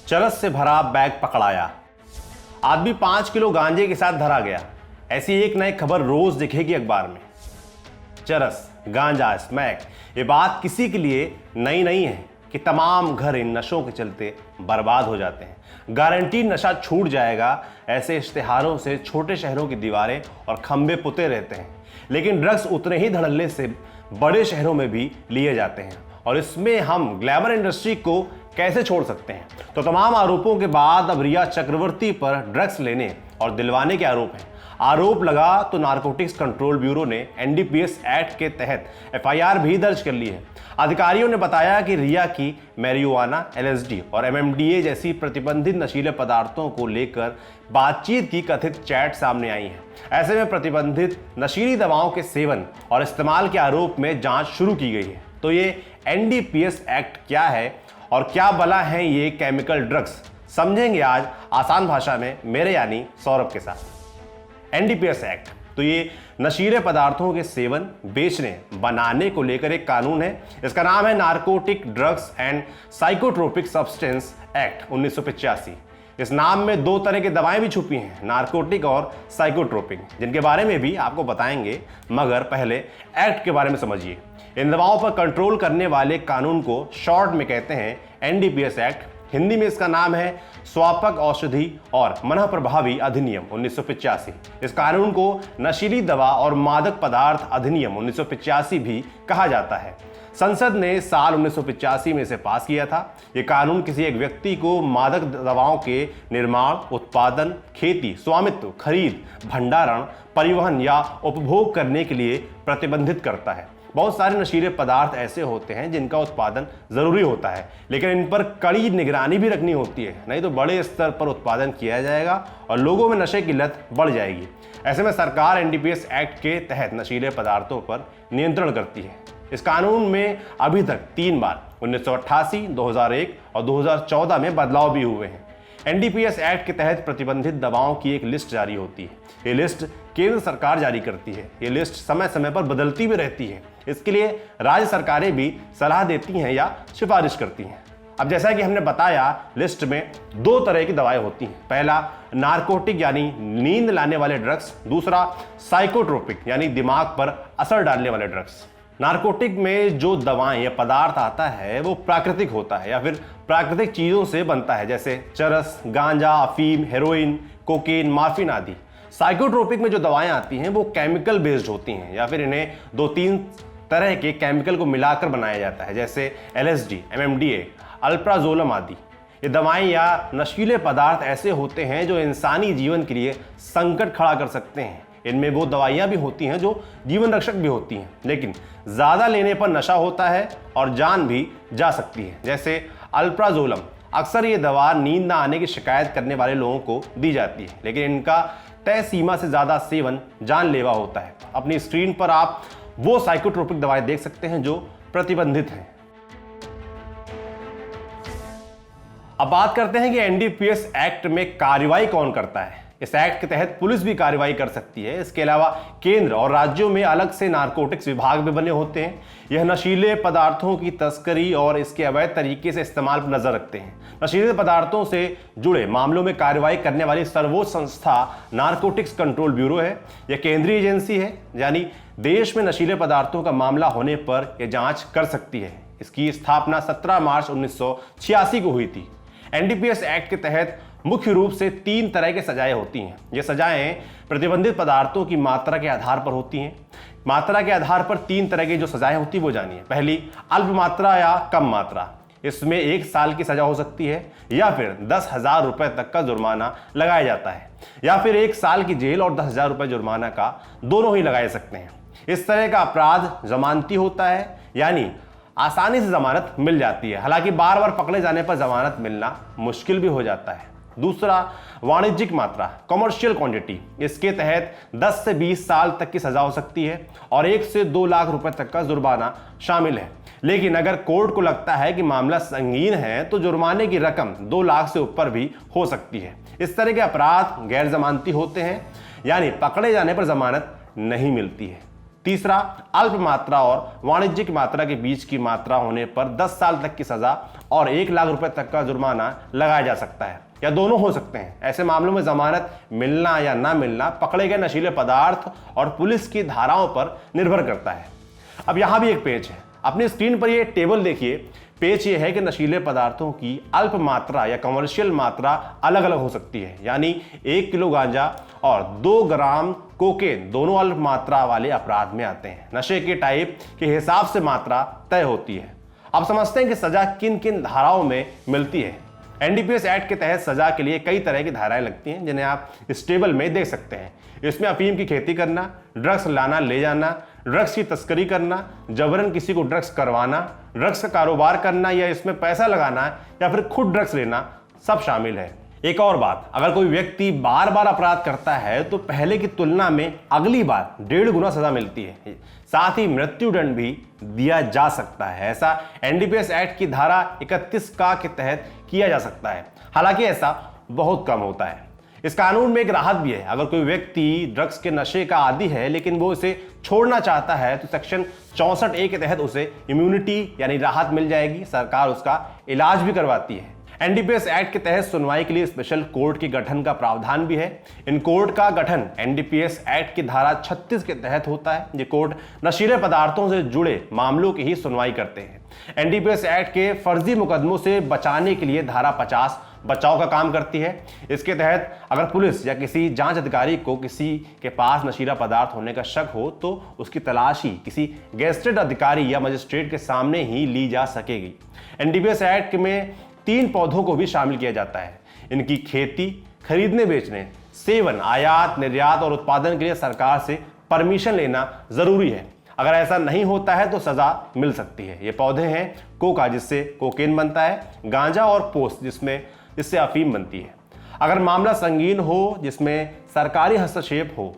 चरस से भरा बैग पकड़ाया। आदमी 5 किलो गांजे के साथ धरा गया। ऐसी एक नई खबर रोज दिखेगी अखबार में। चरस, गांजा, स्मैक, ये बात किसी के लिए नई नहीं है कि तमाम घर इन नशों के चलते बर्बाद हो जाते हैं। गारंटी नशा छूट जाएगा, ऐसे इश्तिहारों से छोटे शहरों की दीवारें और खंबे पुते रहते हैं। लेकिन ड्रग्स उतने ही धड़ल्ले से बड़े शहरों में भी लिए जाते हैं, और इसमें हम ग्लैमर इंडस्ट्री को कैसे छोड़ सकते हैं। तो तमाम आरोपों के बाद अब रिया चक्रवर्ती पर ड्रग्स लेने और दिलवाने के आरोप हैं। आरोप लगा तो नारकोटिक्स कंट्रोल ब्यूरो ने एनडीपीएस एक्ट के तहत एफआईआर भी दर्ज कर ली है। अधिकारियों ने बताया कि रिया की मैरिजुआना, एलएसडी और एमएमडीए जैसी प्रतिबंधित नशीले पदार्थों को लेकर बातचीत की कथित चैट सामने आई है। ऐसे में प्रतिबंधित नशीली दवाओं के सेवन और इस्तेमाल के आरोप में जांच शुरू की गई है। तो ये एनडीपीएस एक्ट क्या है और क्या भला है ये केमिकल ड्रग्स, समझेंगे आज आसान भाषा में मेरे यानी सौरभ के साथ। एनडीपीएस एक्ट तो ये नशीले पदार्थों के सेवन, बेचने, बनाने को लेकर एक कानून है। इसका नाम है narcotic drugs and psychotropic substance act 1985। इस नाम में 2 तरह की दवाएं भी छुपी हैं, नारकोटिक और साइकोट्रोपिक, जिनके बारे में भी आपको बताएंगे। मगर पहले एक्ट के बारे में समझिए। इन दवाओं पर कंट्रोल करने वाले कानून को शॉर्ट में कहते हैं एनडीपीएस एक्ट। हिंदी में इसका नाम है स्वापक औषधि और मनः प्रभावी अधिनियम 1985। इस कानून को नशीली दवा और मादक पदार्थ अधिनियम 1985 भी कहा जाता है। संसद ने साल 1985 में इसे पास किया था। यह कानून किसी एक व्यक्ति को मादक दवाओं के निर्माण, उत्पादन, खेती, स्वामित्व, खरीद, भंडारण, परिवहन या उपभोग करने के लिए प्रतिबंधित करता है। बहुत सारे नशीले पदार्थ ऐसे होते हैं जिनका उत्पादन जरूरी होता है, लेकिन इन पर कड़ी निगरानी भी रखनी होती है, नहीं तो बड़े स्तर पर उत्पादन किया जाएगा और लोगों में नशे की लत बढ़ जाएगी। ऐसे में सरकार एनडीपीएस एक्ट के तहत नशीले पदार्थों पर नियंत्रण करती है। इस कानून में अभी तक 3 बार 1988, 2001 और 2014 में बदलाव भी हुए हैं। एनडीपीएस एक्ट के तहत प्रतिबंधित दवाओं की एक लिस्ट जारी होती है। ये लिस्ट केंद्र सरकार जारी करती है। ये लिस्ट समय समय पर बदलती भी रहती है। इसके लिए राज्य सरकारें भी सलाह देती हैं या सिफारिश करती हैं। अब जैसा कि हमने बताया, लिस्ट में 2 तरह की दवाएं होती हैं। पहला नारकोटिक यानी नींद लाने वाले ड्रग्स, दूसरा साइकोट्रोपिक यानी दिमाग पर असर डालने वाले ड्रग्स। नारकोटिक में जो दवाएं या पदार्थ आता है वो प्राकृतिक होता है या फिर प्राकृतिक चीजों से बनता है, जैसे चरस, गांजा, अफीम, हेरोइन, कोकेन, मार्फिन आदि। साइकोट्रोपिक में जो दवाएं आती हैं वो केमिकल बेस्ड होती हैं या फिर इन्हें 2-3 तरह के केमिकल को मिलाकर बनाया जाता है, जैसे एलएसडी, एमएमडीए, अल्प्राजोलम आदि। ये दवाएं या नशीले पदार्थ ऐसे होते हैं जो इंसानी जीवन के लिए संकट खड़ा कर सकते हैं। इनमें वो दवाइयां भी होती हैं जो जीवन रक्षक भी होती हैं, लेकिन ज़्यादा लेने पर नशा होता है और जान भी जा सकती है, जैसे अल्प्राजोलम। अक्सर ये दवा नींद न आने की शिकायत करने वाले लोगों को दी जाती है, लेकिन इनका तय सीमा से ज़्यादा सेवन जानलेवा होता है। अपनी स्क्रीन पर आप वो साइकोट्रोपिक दवाएं देख सकते हैं जो प्रतिबंधित हैं। अब बात करते हैं कि एनडीपीएस एक्ट में कार्रवाई कौन करता है। इस एक्ट के तहत पुलिस भी कार्रवाई कर सकती है। इसके अलावा केंद्र और राज्यों में अलग से नारकोटिक्स विभाग भी बने होते हैं। यह नशीले पदार्थों की तस्करी और इसके अवैध तरीके से इस्तेमाल पर नजर रखते हैं। नशीले पदार्थों से जुड़े मामलों में कार्रवाई करने वाली सर्वोच्च संस्था नारकोटिक्स कंट्रोल ब्यूरो है। यह केंद्रीय एजेंसी है, यानी देश में नशीले पदार्थों का मामला होने पर यह जांच कर सकती है। इसकी स्थापना 17 मार्च 1986 को हुई थी। एनडीपीएस एक्ट के तहत मुख्य रूप से 3 तरह की सजाएं होती हैं। ये सजाएं प्रतिबंधित पदार्थों की मात्रा के आधार पर होती हैं। मात्रा के आधार पर 3 तरह की जो सजाएं होती है वो जानिए। पहली, अल्प मात्रा या कम मात्रा। इसमें 1 साल की सजा हो सकती है या फिर 10,000 रुपए तक का जुर्माना लगाया जाता है, या फिर 1 साल की जेल और 10,000 रुपए जुर्माना का दोनों ही लगाए सकते हैं। इस तरह का अपराध जमानती होता है, यानी आसानी से जमानत मिल जाती है। हालांकि बार बार पकड़े जाने पर जमानत मिलना मुश्किल भी हो जाता है। दूसरा, वाणिज्यिक मात्रा, कमर्शियल क्वांटिटी। इसके तहत 10 से 20 साल तक की सजा हो सकती है और 1 से 2 लाख रुपए तक का जुर्माना शामिल है। लेकिन अगर कोर्ट को लगता है कि मामला संगीन है तो जुर्माने की रकम 2 लाख से ऊपर भी हो सकती है। इस तरह के अपराध गैर जमानती होते हैं, यानी पकड़े जाने पर जमानत नहीं मिलती है। तीसरा, अल्प मात्रा और वाणिज्यिक मात्रा के बीच की मात्रा होने पर 10 साल तक की सजा और 1 लाख रुपए तक का जुर्माना लगाया जा सकता है, या दोनों हो सकते हैं। ऐसे मामलों में जमानत मिलना या ना मिलना पकड़े गए नशीले पदार्थ और पुलिस की धाराओं पर निर्भर करता है। अब यहां भी एक पेज है, अपनी स्क्रीन पर यह टेबल देखिए। पेज ये है कि नशीले पदार्थों की अल्प मात्रा या कमर्शियल मात्रा अलग अलग हो सकती है, यानी 1 किलो गांजा और 2 ग्राम कोकेन दोनों अल्प मात्रा वाले अपराध में आते हैं। नशे के टाइप के हिसाब से मात्रा तय होती है। अब समझते हैं कि सजा किन किन धाराओं में मिलती है। एनडीपीएस एक्ट के तहत सजा के लिए कई तरह की धाराएं लगती हैं, जिन्हें आप इस टेबल में देख सकते हैं। इसमें अफीम की खेती करना, ड्रग्स लाना ले जाना, ड्रग्स की तस्करी करना, जबरन किसी को ड्रग्स करवाना, ड्रग्स का कारोबार करना या इसमें पैसा लगाना या फिर खुद ड्रग्स लेना सब शामिल है। एक और बात, अगर कोई व्यक्ति बार बार अपराध करता है तो पहले की तुलना में अगली बार 1.5 गुना सजा मिलती है। साथ ही मृत्युदंड भी दिया जा सकता है। ऐसा एनडीपीएस एक्ट की धारा 31 का के तहत किया जा सकता है, हालांकि ऐसा बहुत कम होता है। इस कानून में एक राहत भी है। अगर कोई व्यक्ति ड्रग्स के नशे का आदी है लेकिन वो इसे छोड़ना चाहता है तो सेक्शन 64A के तहत उसे इम्यूनिटी यानी राहत मिल जाएगी। सरकार उसका इलाज भी करवाती है। एनडीपीएस एक्ट के तहत सुनवाई के लिए स्पेशल कोर्ट के गठन का प्रावधान भी है। इन कोर्ट का गठन एनडीपीएस एक्ट की धारा 36 के तहत होता है। ये कोर्ट नशीले पदार्थों से जुड़े मामलों की ही सुनवाई करते हैं। एनडीपीएस एक्ट के फर्जी मुकदमों से बचाने के लिए धारा 50 बचाव का काम करती है। इसके तहत अगर पुलिस या किसी जांच अधिकारी को किसी के पास नशीला पदार्थ होने का शक हो तो उसकी तलाशी किसी गेस्टेड अधिकारी या मजिस्ट्रेट के सामने ही ली जा सकेगी। एनडीपीएस एक्ट में 3 पौधों को भी शामिल किया जाता है। इनकी खेती, खरीदने बेचने, सेवन, आयात, निर्यात और उत्पादन के लिए सरकार से परमिशन लेना जरूरी है। अगर ऐसा नहीं होता है तो सजा मिल सकती है। ये पौधे हैं कोका जिससे कोकेन बनता है, गांजा और पोस्त जिससे अफीम बनती है। अगर मामला संगीन हो जिसमें सरकारी हस्तक्षेप हो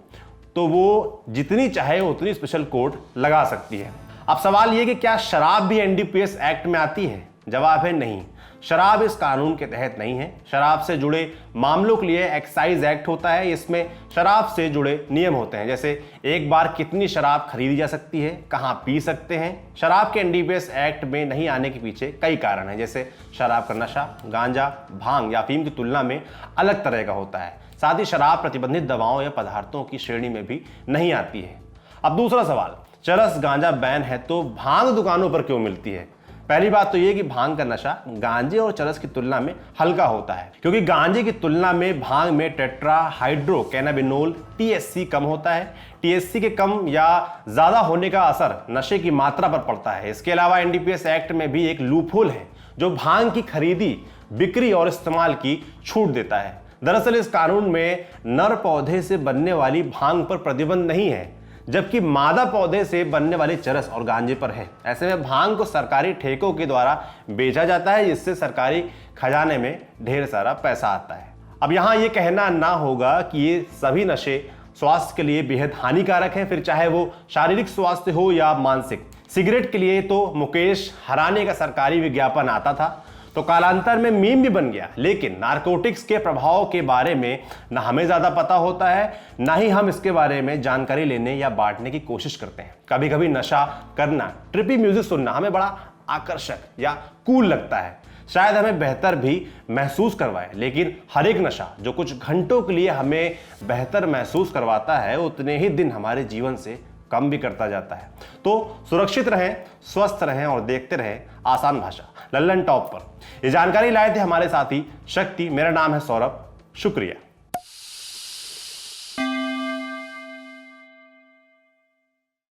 तो वो जितनी चाहे उतनी स्पेशल कोर्ट लगा सकती है। अब सवाल ये कि क्या शराब भी एनडीपीएस एक्ट में आती है? जवाब है नहीं, शराब इस कानून के तहत नहीं है। शराब से जुड़े मामलों के लिए एक्साइज एक्ट होता है। इसमें शराब से जुड़े नियम होते हैं, जैसे एक बार कितनी शराब खरीदी जा सकती है, कहां पी सकते हैं। शराब के एनडीपीएस एक्ट में नहीं आने के पीछे कई कारण हैं, जैसे शराब का नशा गांजा, भांग या अफीम की तुलना में अलग तरह का होता है। साथ ही शराब प्रतिबंधित दवाओं या पदार्थों की श्रेणी में भी नहीं आती है। अब दूसरा सवाल, चरस गांजा बैन है तो भांग दुकानों पर क्यों मिलती है? पहली बात तो यह कि भांग का नशा गांजे और चरस की तुलना में हल्का होता है, क्योंकि गांजे की तुलना में भांग में टेट्रा हाइड्रो कैनाबिनोल टीएचसी कम होता है। टीएचसी के कम या ज्यादा होने का असर नशे की मात्रा पर पड़ता है। इसके अलावा एनडीपीएस एक्ट में भी एक लूपहोल है जो भांग की खरीदी, बिक्री और इस्तेमाल की छूट देता है। दरअसल इस कानून में नर पौधे से बनने वाली भांग पर प्रतिबंध नहीं है, जबकि मादा पौधे से बनने वाले चरस और गांजे पर है। ऐसे में भांग को सरकारी ठेकों के द्वारा बेचा जाता है, जिससे सरकारी खजाने में ढेर सारा पैसा आता है। अब यहाँ ये कहना ना होगा कि ये सभी नशे स्वास्थ्य के लिए बेहद हानिकारक हैं, फिर चाहे वो शारीरिक स्वास्थ्य हो या मानसिक। सिगरेट के लिए तो मुकेश हराने का सरकारी विज्ञापन आता था तो कालांतर में मीम भी बन गया, लेकिन नारकोटिक्स के प्रभाव के बारे में ना हमें ज्यादा पता होता है, ना ही हम इसके बारे में जानकारी लेने या बांटने की कोशिश करते हैं। कभी कभी नशा करना, ट्रिपी म्यूजिक सुनना हमें बड़ा आकर्षक या कूल लगता है, शायद हमें बेहतर भी महसूस करवाए। लेकिन हर एक नशा जो कुछ घंटों के लिए हमें बेहतर महसूस करवाता है, उतने ही दिन हमारे जीवन से कम भी करता जाता है। तो सुरक्षित रहें, स्वस्थ रहें और देखते रहें आसान भाषा, लल्लन टॉप पर। ये जानकारी लाए थे हमारे साथी शक्ति। मेरा नाम है सौरभ, शुक्रिया।